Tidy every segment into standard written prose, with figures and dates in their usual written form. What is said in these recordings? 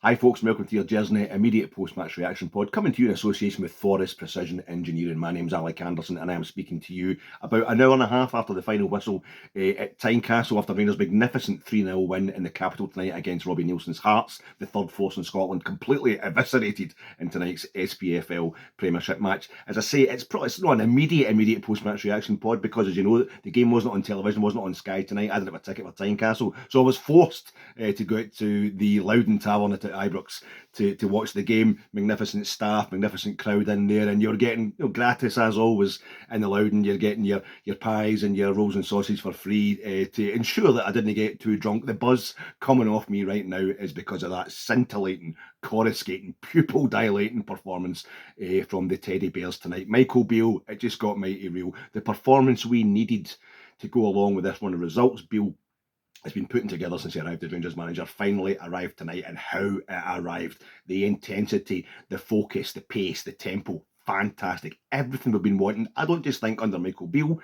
Hi folks, welcome to your Gersnet immediate post-match reaction pod, coming to you in association with Forest Precision Engineering. My name's Alec Anderson and I am speaking to you about an hour and a half after the final whistle at Tynecastle after Rangers' magnificent 3-0 win in the capital tonight against Robbie Neilson's Hearts, the third force in Scotland, completely eviscerated in tonight's SPFL Premiership match. As I say, it's not an immediate post-match reaction pod because, as you know, the game wasn't on television, wasn't on Sky tonight. I didn't have a ticket for Tynecastle, so I was forced to go out to the Loudon Tavern at Ibrox to watch the game. Magnificent staff, magnificent crowd in there, and you're getting gratis as always in the Loudon. You're getting your pies and your rolls and sausage for free to ensure that I didn't get too drunk. The buzz coming off me right now is because of that scintillating, coruscating, pupil dilating performance from the Teddy Bears tonight. Michael Beale, it just got mighty real. The performance we needed to go along with this one. The results Beale has been putting together since he arrived as Rangers manager, finally arrived tonight, and how it arrived. The intensity, the focus, the pace, the tempo, fantastic. Everything we've been wanting. I don't just think under Michael Beale,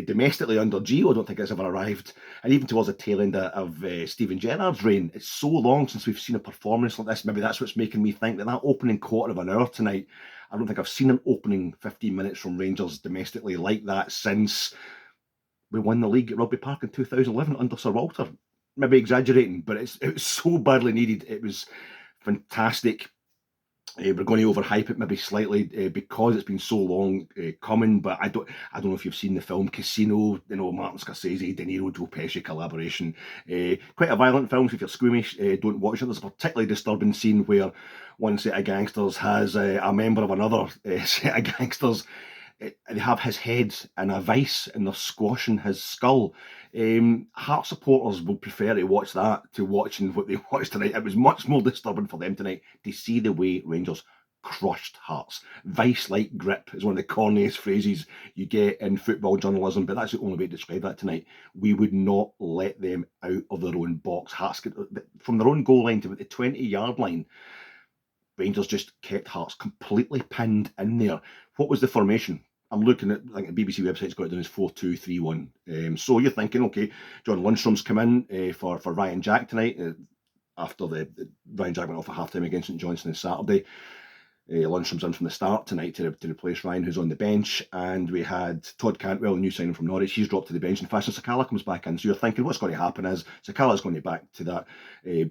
domestically under Gio, I don't think it's ever arrived. And even towards the tail end of Steven Gerrard's reign, it's so long since we've seen a performance like this. Maybe that's what's making me think that opening quarter of an hour tonight, I don't think I've seen an opening 15 minutes from Rangers domestically like that since we won the league at Rugby Park in 2011 under Sir Walter. Maybe exaggerating, but it was so badly needed. It was fantastic. We're going to overhype it maybe slightly because it's been so long coming, but I don't know if you've seen the film Casino, Martin Scorsese, De Niro, Joe Pesci collaboration. Quite a violent film, so if you're squeamish, don't watch it. There's a particularly disturbing scene where one set of gangsters has a member of another set of gangsters. They have his head in a vice and they're squashing his skull. Heart supporters will prefer to watch that to watching what they watched tonight. It was much more disturbing for them tonight to see the way Rangers crushed Hearts. Vice-like grip is one of the corniest phrases you get in football journalism, but that's the only way to describe that tonight. We would not let them out of their own box. Hearts, from their own goal line to about the 20-yard line, Rangers just kept Hearts completely pinned in there. What was the formation? I'm looking at, I think the BBC website's got it down as 4-2-3-1. So you're thinking, okay, John Lundstrom's come in for Ryan Jack tonight after the Ryan Jack went off at half-time against St Johnstone on Saturday. Lundstrom's in from the start tonight to replace Ryan, who's on the bench. And we had Todd Cantwell, a new signing from Norwich. He's dropped to the bench, and Fashion Sakala comes back in. So you're thinking what's going to happen is Sakala's going to back to that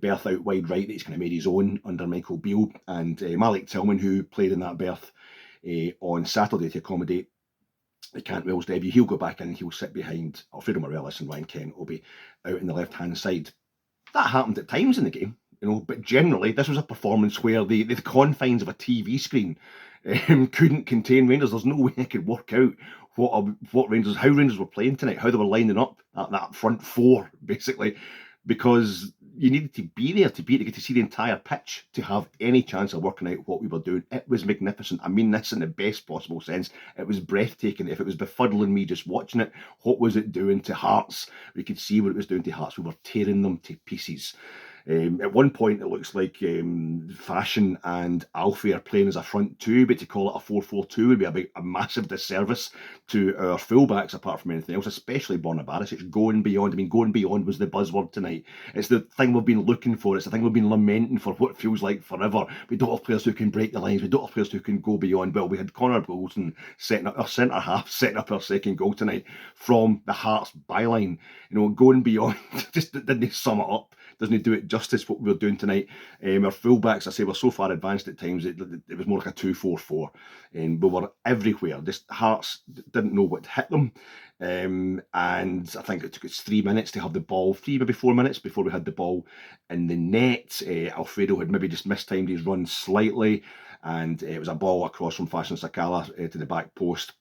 berth out wide right that he's kind of made his own under Michael Beale. And Malik Tillman, who played in that berth on Saturday to accommodate Cantwell's debut, he'll go back in and he'll sit behind Alfredo Morelos, and Ryan Kent will be out in the left-hand side. That happened at times in the game, but generally this was a performance where the confines of a TV screen couldn't contain Rangers. There's no way I could work out how Rangers were playing tonight, how they were lining up that front four, basically, because you needed to be there to get to see the entire pitch to have any chance of working out what we were doing. It was magnificent. I mean this in the best possible sense. It was breathtaking. If it was befuddling me just watching it, what was it doing to Hearts? We could see what it was doing to Hearts. We were tearing them to pieces. At one point, it looks like Fashion and Alfie are playing as a front two, but to call it a 4-4-2 would be a massive disservice to our fullbacks, apart from anything else, especially Borna Barisic. Going beyond. I mean, going beyond was the buzzword tonight. It's the thing we've been looking for. It's the thing we've been lamenting for what feels like forever. We don't have players who can break the lines. We don't have players who can go beyond. Well, we had Connor Goldson setting up our centre half, setting up our second goal tonight from the Hearts byline. Going beyond just didn't sum it up. Doesn't do it justice what we were doing tonight. Our fullbacks, I say, were so far advanced at times it was more like a 2-4-4, and we were everywhere. Just Hearts didn't know what to hit them, and I think it took us 3 minutes to have the ball, 3 maybe 4 minutes before we had the ball in the net. Alfredo had maybe just mistimed his run slightly, and it was a ball across from Fashion Sakala to the back post.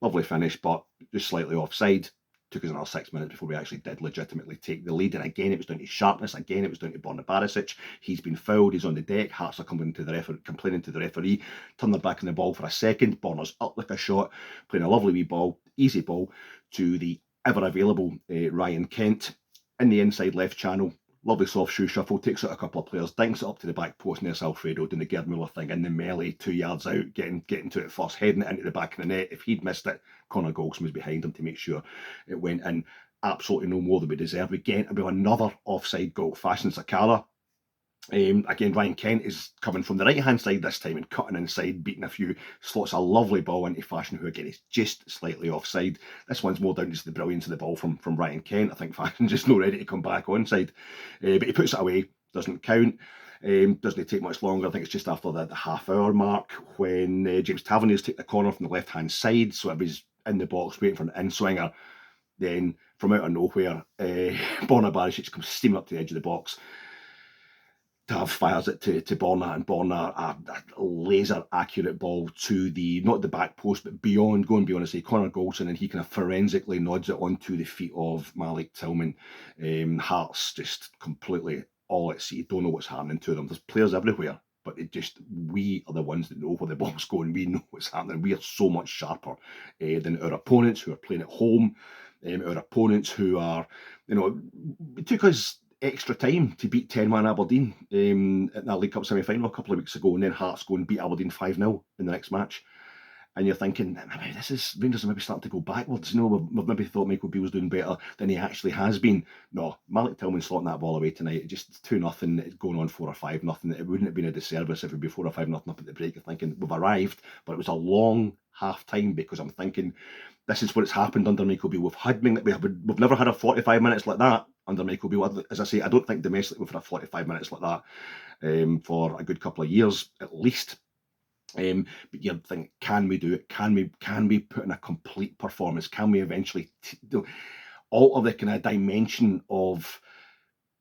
Lovely finish, but just slightly offside. Took us another 6 minutes before we actually did legitimately take the lead. And again, it was down to sharpness. Again, it was down to Borna Barisic. He's been fouled. He's on the deck. Hearts are complaining to the referee. Turn their back on the ball for a second. Borna's up like a shot, playing a lovely wee ball, easy ball to the ever-available Ryan Kent in the inside left channel. Lovely soft shoe shuffle, takes out a couple of players, dinks it up to the back post, and there's Alfredo doing the Gerd Muller thing in the melee, 2 yards out, getting to it first, heading it into the back of the net. If he'd missed it, Connor Goldson was behind him to make sure it went in. Absolutely no more than we deserved. We get about another offside goal. Fashion Sakala Again, Ryan Kent is coming from the right-hand side this time and cutting inside, beating a few, slots a lovely ball into Fashion, who again is just slightly offside. This one's more down to the brilliance of the ball from Ryan Kent. I think Fashion just not ready to come back onside. But he puts it away, doesn't count. Doesn't take much longer. I think it's just after the half-hour mark when James Tavernier's take the corner from the left-hand side, so everybody's in the box waiting for an in-swinger. Then, from out of nowhere, Borna Barisic comes steaming up to the edge of the box. Tav fires it to Borna, and Borna, a laser accurate ball to not the back post, but going beyond, say, Connor Goldson, and he kind of forensically nods it onto the feet of Malik Tillman. Hearts just completely all at sea, don't know what's happening to them. There's players everywhere, but we are the ones that know where the ball's going. We know what's happening. We are so much sharper than our opponents who are playing at home. Our opponents who are, it took us extra time to beat 10-man Aberdeen at that League Cup semi-final a couple of weeks ago, and then Hearts go and beat Aberdeen 5-0 in the next match. And you're thinking, maybe Rangers are maybe starting to go backwards. We've maybe thought Michael Beale's doing better than he actually has been. No, Malik Tillman slotting that ball away tonight. Just 2-0, it's going on 4 or 5-0. It wouldn't have been a disservice if it would be 4 or 5-0 up at the break. You're thinking, we've arrived, but it was a long half-time, because I'm thinking, this is what's happened under Michael Beale. We've never had a 45 minutes like that under Michael Beale. As I say, I don't think domestically we've had a 45 minutes like that for a good couple of years at least. But you're thinking, can we do it? Can we put in a complete performance? Can we eventually alter the kind of dimension of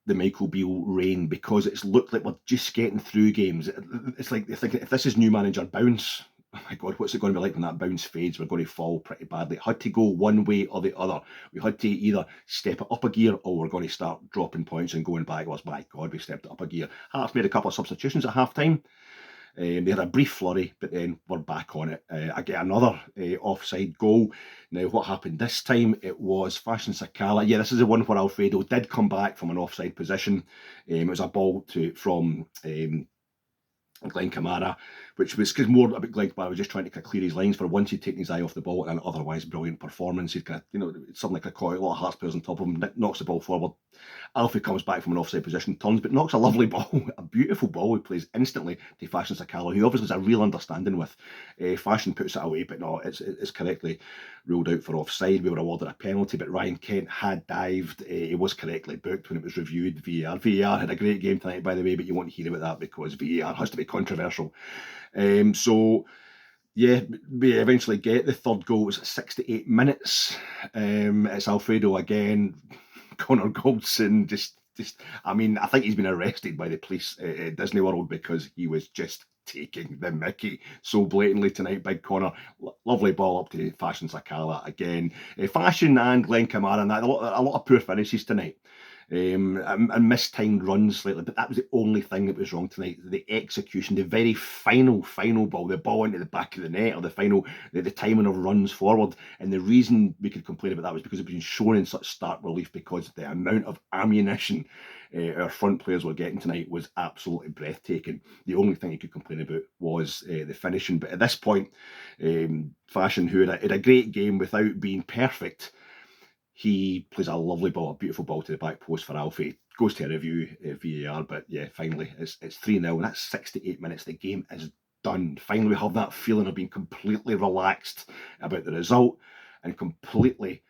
the Michael Beale reign? Because it's looked like we're just getting through games. It's like you're thinking, if this is new manager bounce, oh my God, what's it going to be like when that bounce fades? We're going to fall pretty badly. It had to go one way or the other. We had to either step it up a gear, or we're going to start dropping points and going backwards. My God, we stepped it up a gear. Hearts made a couple of substitutions at half-time. They had a brief flurry, but then we're back on it. I get another offside goal. Now, what happened this time? It was Fashion Sakala. Yeah, this is the one where Alfredo did come back from an offside position. It was a ball from Glenn Kamara, which was more about Glenn Kamara was just trying to clear his lines for once he'd taken his eye off the ball, and an otherwise brilliant performance. He'd suddenly caught a lot of Hearts players on top of him, knocks the ball forward. Alfie comes back from an offside position, turns, but knocks a lovely ball, a beautiful ball. He plays instantly to Fashion Sakala, who obviously has a real understanding with. Fashion puts it away, but no, it's correctly ruled out for offside. We were awarded a penalty, but Ryan Kent had dived. He was correctly booked when it was reviewed. VAR had a great game tonight, by the way, but you won't hear about that because VAR has to be controversial. So yeah, we eventually get the third goal. It was at 68 minutes. It's Alfredo again. Connor Goldson I think he's been arrested by the police at Disney World because he was just taking the mickey so blatantly tonight. Big Connor, lovely ball up to Fashion Sakala again. Fashion and Glenn Kamara, and a lot of poor finishes tonight. And mistimed runs slightly, but that was the only thing that was wrong tonight. The execution, the very final ball, the ball into the back of the net, or the timing of runs forward. And the reason we could complain about that was because it was been shown in such stark relief, because the amount of ammunition our front players were getting tonight was absolutely breathtaking. The only thing you could complain about was the finishing. But at this point, Fashion, who had a great game without being perfect, he plays a lovely ball, a beautiful ball to the back post for Alfie. Goes to a review, VAR, but yeah, finally, it's 3-0, and that's 68 minutes. The game is done. Finally, we have that feeling of being completely relaxed about the result and completely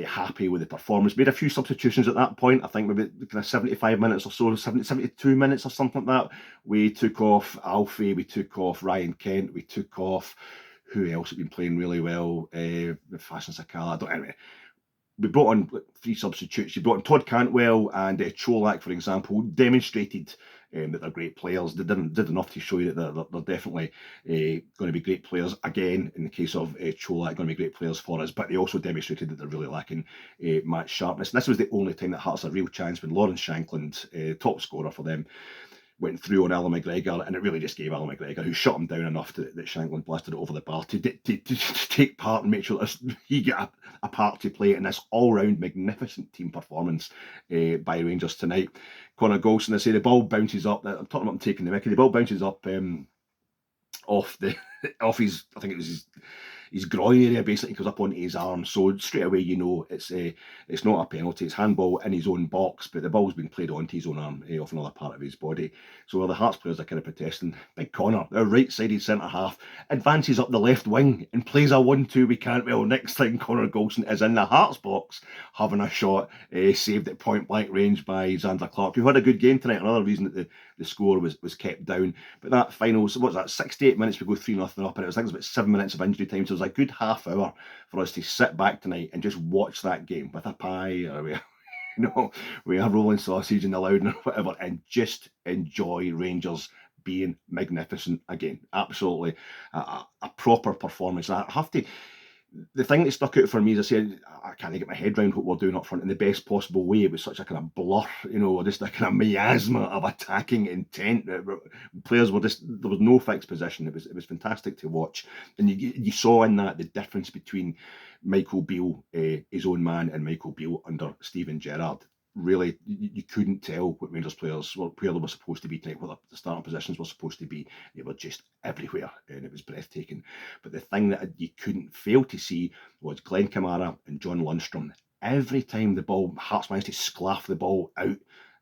happy with the performance. Made a few substitutions at that point. I think maybe kind of 75 minutes or so, 72 minutes or something like that. We took off Alfie, we took off Ryan Kent, we took off, who else had been playing really well? Fashion Sakala, anyway. We brought on 3 substitutes. You brought on Todd Cantwell and Cholak, for example, demonstrated that they're great players. They did enough to show you that they're definitely going to be great players. Again, in the case of Cholak, going to be great players for us, but they also demonstrated that they're really lacking match sharpness. And this was the only time that Hearts had a real chance, when Lawrence Shankland, top scorer for them, went through on Alan McGregor, and it really just gave Alan McGregor, who shut him down enough that Shankland blasted it over the bar, to take part and make sure that he got a part to play in this all-round magnificent team performance by Rangers tonight. Connor Goldson, I say the ball bounces up. I'm talking about him taking the mickey. The ball bounces up off his, I think it was his groin area basically comes up onto his arm. So straight away, it's not a penalty. It's handball in his own box, but the ball's been played onto his own arm off another part of his body. So the Hearts players are kind of protesting. Big Connor, their right-sided centre half, advances up the left wing and plays a 1-2 with Cantwell. Next time, Connor Golson is in the Hearts box having a shot saved at point blank range by Xander Clark, who had a good game tonight. Another reason that the score was kept down. But that final, so what's that, 68 minutes, we go 3-0 up, and it was, I think it was about 7 minutes of injury time, so it was a good half hour for us to sit back tonight and just watch that game with a pie or with a rolling sausage in the Loudon or whatever, and just enjoy Rangers being magnificent again. Absolutely a proper performance. I have to, the thing that stuck out for me, as I said, I can't get my head around what we're doing up front in the best possible way. It was such a kind of blur, just a kind of miasma of attacking intent. Players were just, there was no fixed position. It was fantastic to watch. And you saw in that the difference between Michael Beale, his own man, and Michael Beale under Steven Gerrard. Really, you couldn't tell what Rangers players where they were supposed to be tonight, what the starting positions were supposed to be. They were just everywhere, and it was breathtaking. But the thing that you couldn't fail to see was Glenn Kamara and John Lundstrom. Every time the ball, Hearts managed to sclaff the ball out,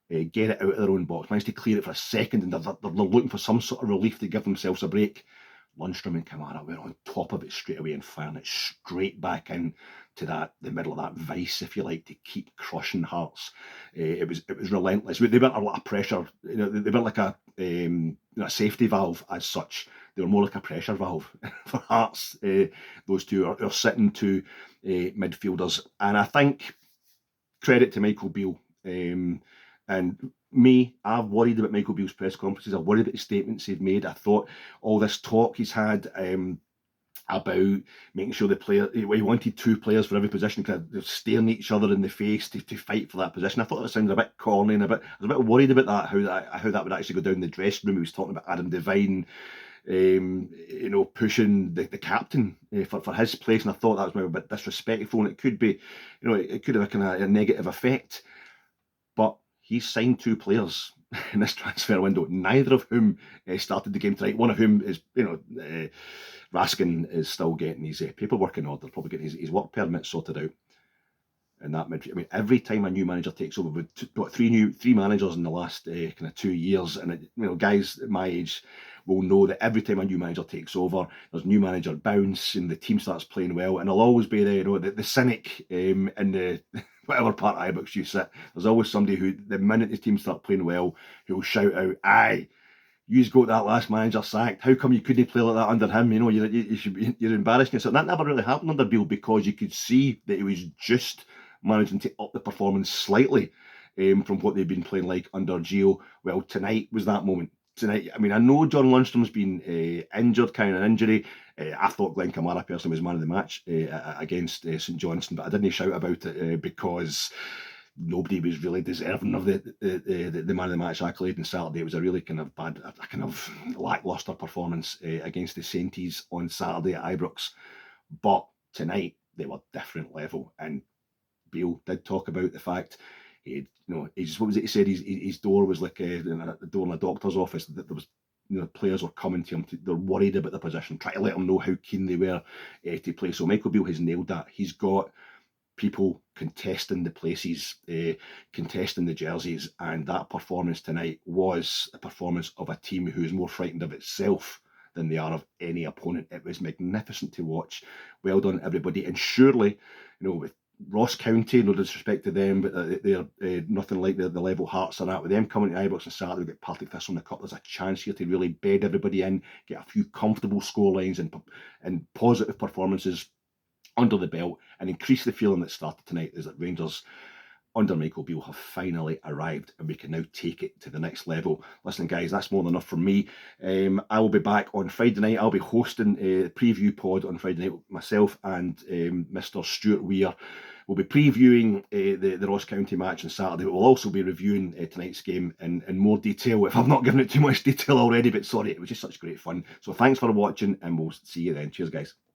get it out of their own box, managed to clear it for a second, and they're looking for some sort of relief to give themselves a break. Lundstrom and Kamara were on top of it straight away and firing it straight back in to the middle of that vice, if you like, to keep crushing Hearts. It was relentless. They weren't a lot of pressure. They weren't like a safety valve as such. They were more like a pressure valve for Hearts. Those two are sitting two midfielders, and I think credit to Michael Beale. And me, I've worried about Michael Beale's press conferences. I've worried about the statements he's made. I thought all this talk he's had about making sure the player, he wanted two players for every position, kind of staring at each other in the face to fight for that position. I thought that sounded a bit corny, and I was a bit worried about that, how that would actually go down the dressing room. He was talking about Adam Devine, pushing the captain for his place, and I thought that was maybe a bit disrespectful, and it could be, it could have a kind of a negative effect. But he's signed two players in this transfer window, neither of whom started the game tonight. One of whom is, Raskin is still getting his paperwork in order, probably getting his work permit sorted out. And that midfield, I mean, every time a new manager takes over, we've got three managers in the last kind of 2 years, and guys at my age will know that every time a new manager takes over, there's a new manager bounce, and the team starts playing well, and there'll always be the cynic in the whatever part of Ibrox you sit. There's always somebody who, the minute the team start playing well, who will shout out, "Aye, you've got that last manager sacked. How come you couldn't play like that under him? You're embarrassing yourself." That never really happened under Beale, because you could see that he was just managing to up the performance slightly from what they've been playing like under Gio. Well, tonight was that moment. Tonight, I mean, I know John Lundstrom's been injured, carrying an injury. I thought Glenn Kamara personally was man of the match against St Johnstone, but I didn't shout about it because nobody was really deserving of the man of the match accolade on Saturday. It was a really kind of bad, a kind of lacklustre performance against the Sainties on Saturday at Ibrox. But tonight they were different level, and Beale did talk about the fact what was it he said? His door was like a door in a doctor's office. That there was, players were coming to him. They're worried about the position, trying to let him know how keen they were to play. So Michael Beale has nailed that. He's got people contesting the places, contesting the jerseys, and that performance tonight was a performance of a team who is more frightened of itself than they are of any opponent. It was magnificent to watch. Well done, everybody. And surely, with Ross County, no disrespect to them, but they're nothing like the level Hearts are at. With them coming to Ibrox on Saturday, we've got Partick Thistle in the cup. There's a chance here to really bed everybody in, get a few comfortable scorelines and positive performances under the belt, and increase the feeling that started tonight is that Rangers under Michael Beale have finally arrived, and we can now take it to the next level. Listen, guys, that's more than enough from me. I will be back on Friday night. I'll be hosting a preview pod on Friday night. Myself and Mr. Stuart Weir will be previewing the Ross County match on Saturday, but we'll also be reviewing tonight's game in more detail, if I've not given it too much detail already. But sorry, it was just such great fun. So thanks for watching, and we'll see you then. Cheers, guys.